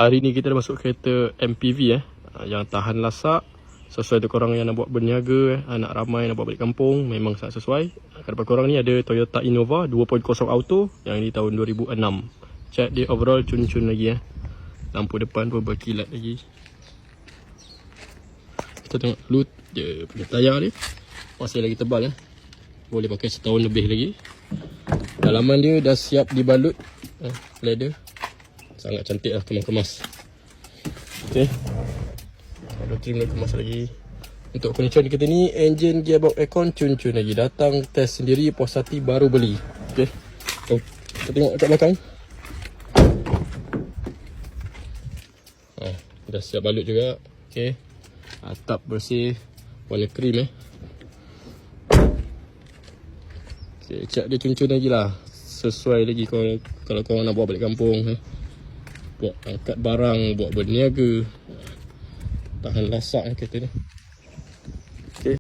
Hari ni kita dah masuk kereta MPV yang tahan lasak. Sesuai untuk korang yang nak buat berniaga, nak ramai nak buat balik kampung, memang sangat sesuai. Kat depan korang ni ada Toyota Innova 2.0 auto yang ini tahun 2006. Check dia overall cun-cun lagi Lampu depan pun berkilat lagi. Kita tengok dulu dia punya tayar dia. Masih lagi tebal boleh pakai setahun lebih lagi. Dalaman dia dah siap dibalut leather. Sangat cantik kemas-kemas. Okay, ada trim lagi, kemas lagi. Untuk condition kita ni, engine, gearbox, aircon cun-cun lagi. Datang test sendiri, puas hati, baru beli. Okay, so, kita tengok kat belakang. Dah siap balut juga. Okay, atap bersih, warna krim Okay, cat dia cun-cun lagi lah. Sesuai lagi kalau korang nak bawa balik kampung, buat angkat barang, buat berniaga. Tahan lasak kereta ni.